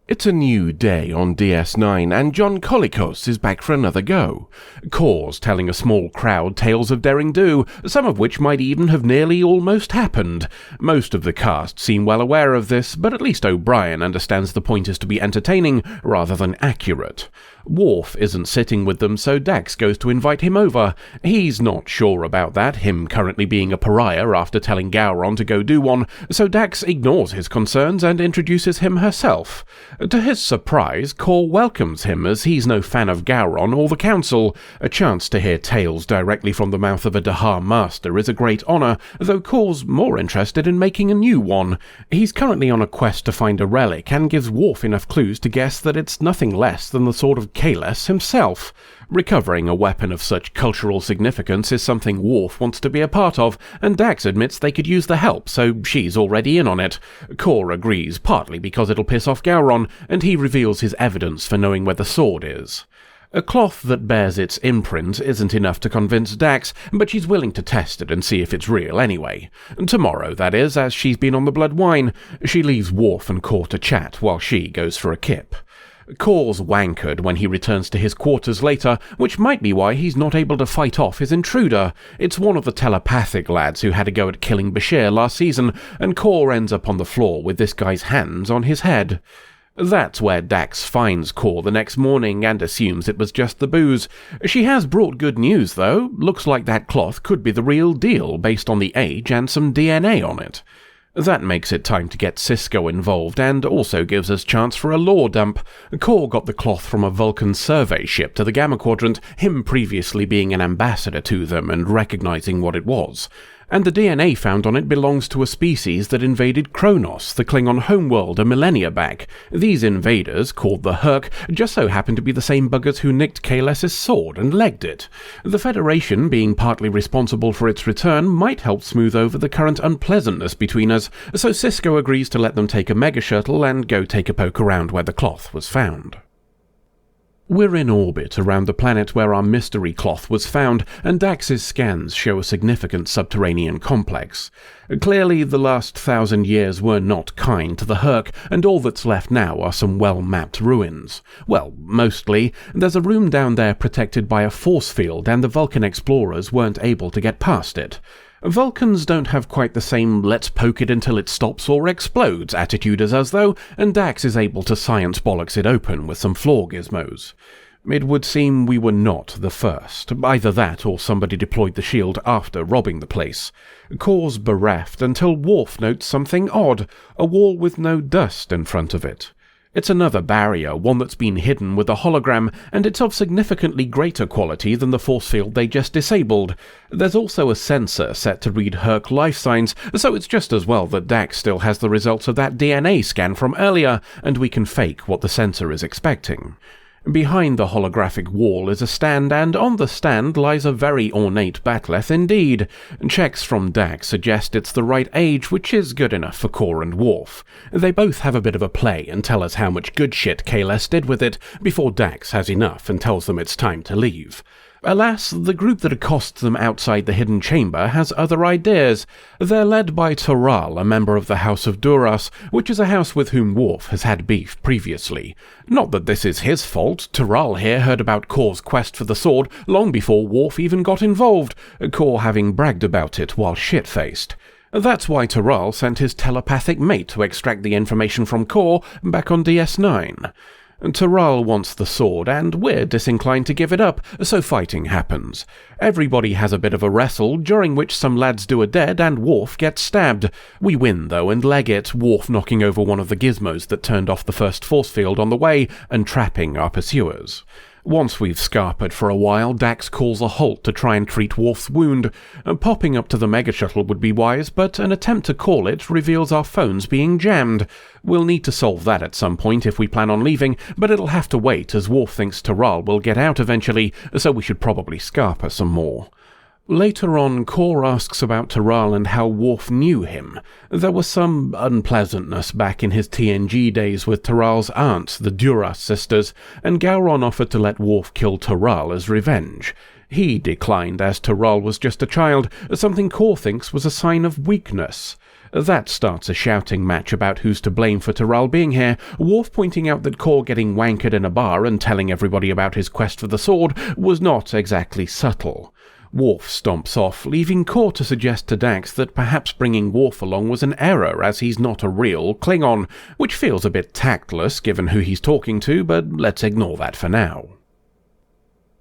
It's a new day on DS9, and John Colicos is back for another go. Kor's telling a small crowd tales of daring do, some of which might even have nearly almost happened. Most of the cast seem well aware of this, but at least O'Brien understands the point is to be entertaining rather than accurate. Worf isn't sitting with them, so Dax goes to invite him over. He's not sure about that, him currently being a pariah after telling Gowron to go do one, so Dax ignores his concerns and introduces him herself. To his surprise, Kor welcomes him as he's no fan of Gowron or the Council. A chance to hear tales directly from the mouth of a Dahar master is a great honour, though Kor's more interested in making a new one. He's currently on a quest to find a relic and gives Worf enough clues to guess that it's nothing less than the sword of KAHLESS himself. Recovering a weapon of such cultural significance is something Worf wants to be a part of, and Dax admits they could use the help, so she's already in on it. Kor agrees, partly because it'll piss off Gowron, and he reveals his evidence for knowing where the sword is. A cloth that bears its imprint isn't enough to convince Dax, but she's willing to test it and see if it's real anyway. Tomorrow, that is, as she's been on the blood wine. She leaves Worf and Kor to chat while she goes for a kip. Kor's wankered when he returns to his quarters later, which might be why he's not able to fight off his intruder. It's one of the telepathic lads who had a go at killing Bashir last season, and Kor ends up on the floor with this guy's hands on his head. That's where Dax finds Kor the next morning and assumes it was just the booze. She has brought good news, though. Looks like that cloth could be the real deal based on the age and some DNA on it. That makes it time to get Sisko involved, and also gives us chance for a lore dump. Kor got the cloth from a Vulcan survey ship to the Gamma Quadrant, him previously being an ambassador to them and recognizing what it was. And the DNA found on it belongs to a species that invaded Kronos, the Klingon homeworld, a millennia back. These invaders, called the Herc, just so happen to be the same buggers who nicked KAHLESS' sword and legged it. The Federation, being partly responsible for its return, might help smooth over the current unpleasantness between us, so Sisko agrees to let them take a mega shuttle and go take a poke around where the cloth was found. We're in orbit around the planet where our mystery cloth was found, and Dax's scans show a significant subterranean complex. Clearly, the last 1,000 years were not kind to the Herc, and all that's left now are some well-mapped ruins. Well, mostly. There's a room down there protected by a force field, and the Vulcan explorers weren't able to get past it. Vulcans don't have quite the same let's poke it until it stops or explodes attitude as us though, and Dax is able to science bollocks it open with some floor gizmos. It would seem we were not the first. Either that or somebody deployed the shield after robbing the place. Kor's bereft until Worf notes something odd, a wall with no dust in front of it. It's another barrier, one that's been hidden with a hologram, and it's of significantly greater quality than the force field they just disabled. There's also a sensor set to read Herc life signs, so it's just as well that Dax still has the results of that DNA scan from earlier, and we can fake what the sensor is expecting. Behind the holographic wall is a stand, and on the stand lies a very ornate bat'leth indeed. Checks from Dax suggest it's the right age, which is good enough for Kor and Worf. They both have a bit of a play and tell us how much good shit KAHLESS did with it, before Dax has enough and tells them it's time to leave. Alas, the group that accosts them outside the hidden chamber has other ideas. They're led by Taral, a member of the House of Duras, which is a house with whom Worf has had beef previously. Not that this is his fault. Taral here heard about Kor's quest for the sword long before Worf even got involved, Kor having bragged about it while shit-faced. That's why Taral sent his telepathic mate to extract the information from Kor back on DS9. Taral wants the sword, and we're disinclined to give it up, so fighting happens. Everybody has a bit of a wrestle, during which some lads do a dead and Worf gets stabbed. We win, though, and leg it, Worf knocking over one of the gizmos that turned off the first force field on the way and trapping our pursuers. Once we've scarpered for a while, Dax calls a halt to try and treat Worf's wound. Popping up to the mega shuttle would be wise, but an attempt to call it reveals our phones being jammed. We'll need to solve that at some point if we plan on leaving, but it'll have to wait as Worf thinks Taral will get out eventually, so we should probably scarper some more. Later on, Kor asks about Taral and how Worf knew him. There was some unpleasantness back in his TNG days with Taral's aunts, the Duras sisters, and Gowron offered to let Worf kill Taral as revenge. He declined as Tyrell was just a child, something Kor thinks was a sign of weakness. That starts a shouting match about who's to blame for Tyrell being here, Worf pointing out that Kor getting wankered in a bar and telling everybody about his quest for the sword was not exactly subtle. Worf stomps off, leaving Kor to suggest to Dax that perhaps bringing Worf along was an error as he's not a real Klingon, which feels a bit tactless given who he's talking to, but let's ignore that for now.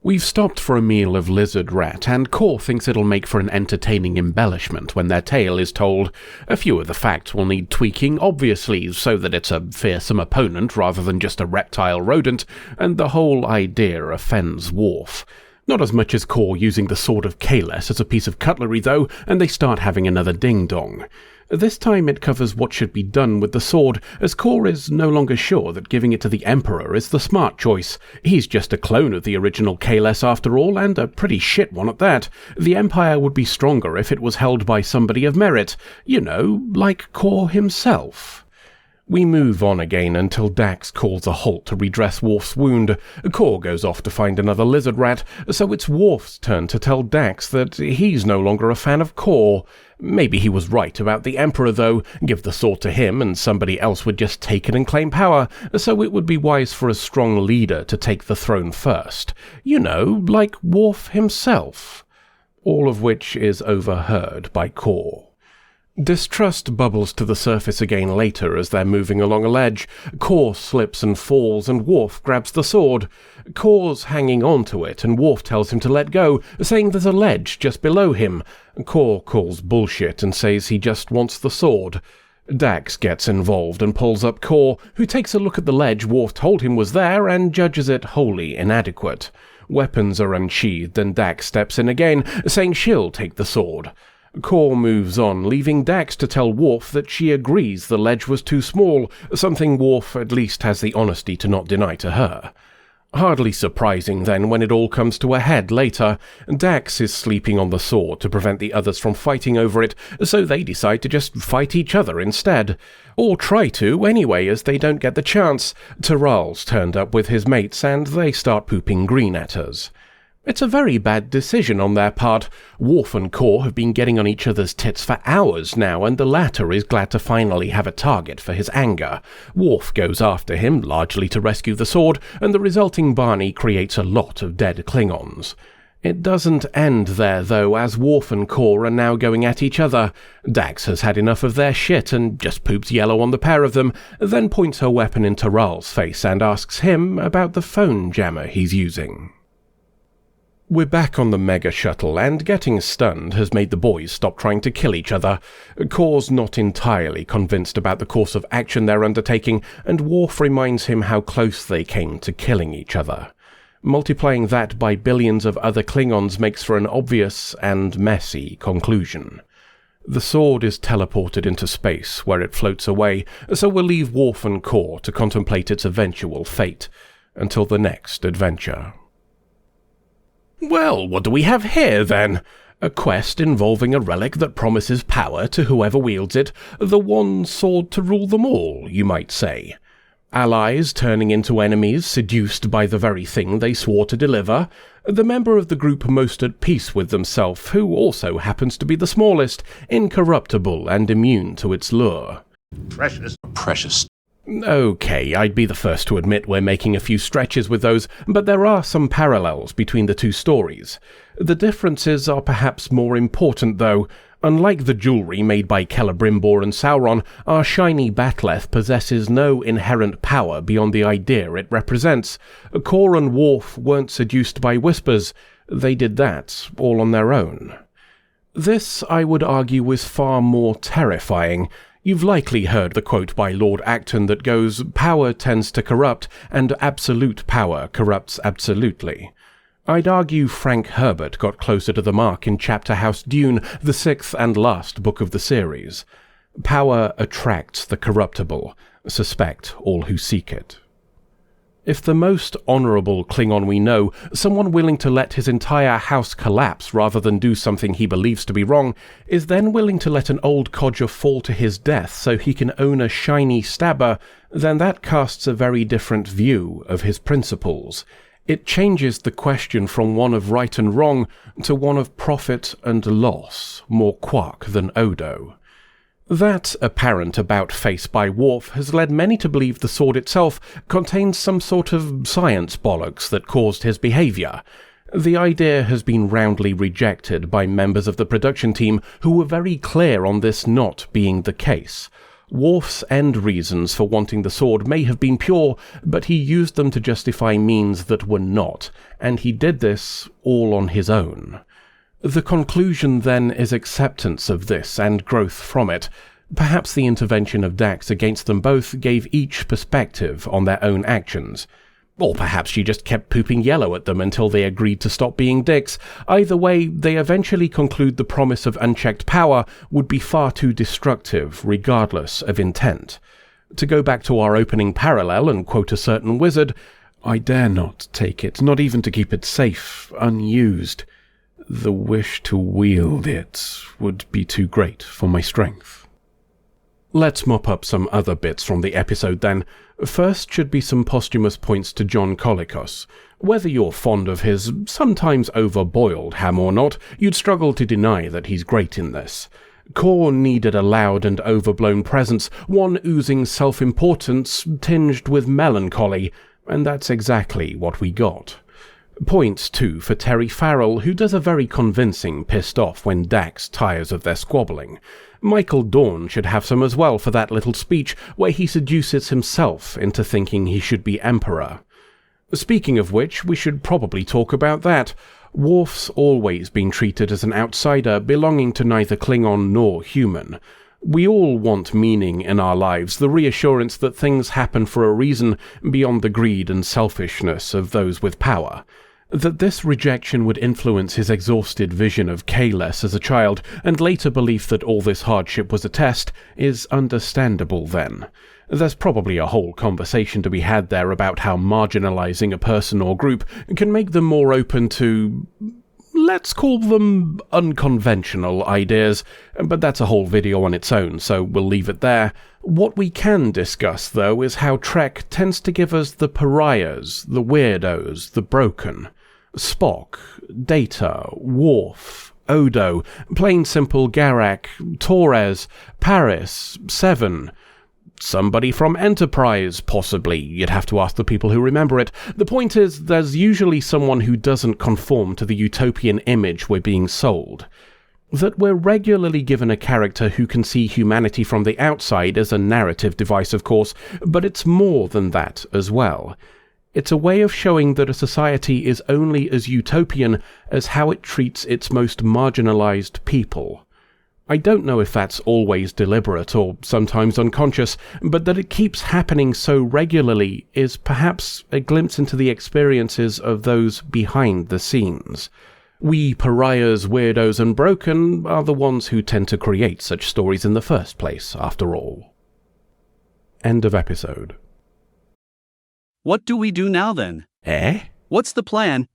We've stopped for a meal of lizard rat, and Kor thinks it'll make for an entertaining embellishment when their tale is told. A few of the facts will need tweaking, obviously, so that it's a fearsome opponent rather than just a reptile rodent, and the whole idea offends Worf. Not as much as Kor using the sword of KAHLESS as a piece of cutlery, though, and they start having another ding-dong. This time it covers what should be done with the sword, as Kor is no longer sure that giving it to the Emperor is the smart choice. He's just a clone of the original KAHLESS after all, and a pretty shit one at that. The Empire would be stronger if it was held by somebody of merit. You know, like Kor himself. We move on again until Dax calls a halt to redress Worf's wound. Kor goes off to find another lizard rat, so it's Worf's turn to tell Dax that he's no longer a fan of Kor. Maybe he was right about the Emperor, though. Give the sword to him and somebody else would just take it and claim power, so it would be wise for a strong leader to take the throne first. You know, like Worf himself. All of which is overheard by Kor. Distrust bubbles to the surface again later as they're moving along a ledge. Kor slips and falls, and Worf grabs the sword. Kor's hanging on to it, and Worf tells him to let go, saying there's a ledge just below him. Kor calls bullshit and says he just wants the sword. Dax gets involved and pulls up Kor, who takes a look at the ledge Worf told him was there and judges it wholly inadequate. Weapons are unsheathed, and Dax steps in again, saying she'll take the sword. Kor moves on, leaving Dax to tell Worf that she agrees the ledge was too small, something Worf at least has the honesty to not deny to her. Hardly surprising, then, when it all comes to a head later. Dax is sleeping on the sword to prevent the others from fighting over it, so they decide to just fight each other instead. Or try to, anyway, as they don't get the chance. Tyrell's turned up with his mates, and they start pooping green at us. It's a very bad decision on their part. Worf and Kor have been getting on each other's tits for hours now, and the latter is glad to finally have a target for his anger. Worf goes after him, largely to rescue the sword, and the resulting Barney creates a lot of dead Klingons. It doesn't end there, though, as Worf and Kor are now going at each other. Dax has had enough of their shit and just poops yellow on the pair of them, then points her weapon in Tyrell's face and asks him about the phone jammer he's using. We're back on the mega shuttle, and getting stunned has made the boys stop trying to kill each other. Kor's not entirely convinced about the course of action they're undertaking, and Worf reminds him how close they came to killing each other. Multiplying that by billions of other Klingons makes for an obvious and messy conclusion. The sword is teleported into space, where it floats away, so we'll leave Worf and Kor to contemplate its eventual fate, until the next adventure. Well, what do we have here, then? A quest involving a relic that promises power to whoever wields it, the one sword to rule them all, you might say. Allies turning into enemies, seduced by the very thing they swore to deliver. The member of the group most at peace with themselves, who also happens to be the smallest, incorruptible and immune to its lure. Precious. Okay, I'd be the first to admit we're making a few stretches with those, but there are some parallels between the two stories. The differences are perhaps more important, though. Unlike the jewelry made by Celebrimbor and Sauron, our shiny bat'leth possesses no inherent power beyond the idea it represents. Kor and Worf weren't seduced by whispers. They did that all on their own. This, I would argue, is far more terrifying. You've likely heard the quote by Lord Acton that goes, "Power tends to corrupt, and absolute power corrupts absolutely." I'd argue Frank Herbert got closer to the mark in Chapter House Dune, the sixth and last book of the series. Power attracts the corruptible. Suspect all who seek it. If the most honourable Klingon we know, someone willing to let his entire house collapse rather than do something he believes to be wrong, is then willing to let an old codger fall to his death so he can own a shiny stabber, then that casts a very different view of his principles. It changes the question from one of right and wrong to one of profit and loss, more Quark than Odo. That apparent about-face by Worf has led many to believe the sword itself contains some sort of science bollocks that caused his behaviour. The idea has been roundly rejected by members of the production team who were very clear on this not being the case. Worf's end reasons for wanting the sword may have been pure, but he used them to justify means that were not, and he did this all on his own. The conclusion then is acceptance of this and growth from it. Perhaps the intervention of Dax against them both gave each perspective on their own actions. Or perhaps she just kept pooping yellow at them until they agreed to stop being dicks. Either way, they eventually conclude the promise of unchecked power would be far too destructive, regardless of intent. To go back to our opening parallel and quote a certain wizard, "I dare not take it, not even to keep it safe, unused. The wish to wield it would be too great for my strength." Let's mop up some other bits from the episode then. First should be some posthumous points to John Colicos. Whether you're fond of his sometimes overboiled ham or not, you'd struggle to deny that he's great in this. Kor needed a loud and overblown presence, one oozing self-importance tinged with melancholy, and that's exactly what we got. Points, too, for Terry Farrell, who does a very convincing pissed off when Dax tires of their squabbling. Michael Dorn should have some as well for that little speech where he seduces himself into thinking he should be Emperor. Speaking of which, we should probably talk about that. Worf's always been treated as an outsider belonging to neither Klingon nor human. We all want meaning in our lives, the reassurance that things happen for a reason beyond the greed and selfishness of those with power. That this rejection would influence his exhausted vision of KAHLESS as a child, and later belief that all this hardship was a test, is understandable then. There's probably a whole conversation to be had there about how marginalizing a person or group can make them more open to, let's call them, unconventional ideas, but that's a whole video on its own, so we'll leave it there. What we can discuss, though, is how Trek tends to give us the pariahs, the weirdos, the broken. Spock, Data, Worf, Odo, plain simple Garak, Torres, Paris, Seven. Somebody from Enterprise, possibly. You'd have to ask the people who remember it. The point is, there's usually someone who doesn't conform to the utopian image we're being sold. That we're regularly given a character who can see humanity from the outside is a narrative device, of course, but it's more than that as well. It's a way of showing that a society is only as utopian as how it treats its most marginalized people. I don't know if that's always deliberate or sometimes unconscious, but that it keeps happening so regularly is perhaps a glimpse into the experiences of those behind the scenes. We pariahs, weirdos, and broken are the ones who tend to create such stories in the first place, after all. End of episode. What do we do now then? Eh? What's the plan,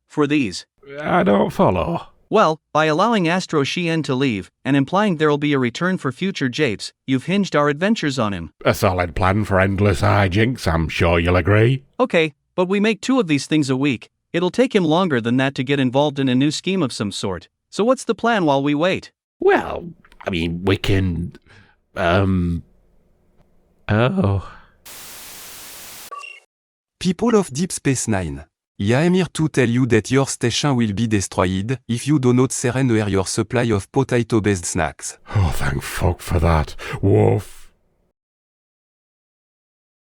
for these? I don't follow. Well, by allowing Astro Shien to leave, and implying there'll be a return for future Japes, you've hinged our adventures on him. A solid plan for endless hijinks, I'm sure you'll agree. Okay, but we make 2 of these things a week. It'll take him longer than that to get involved in a new scheme of some sort. So what's the plan while we wait? Well, I mean, we can... People of Deep Space Nine. I am here to tell you that your station will be destroyed if you do not surrender your supply of potato-based snacks. Oh, thank fuck for that. Woof.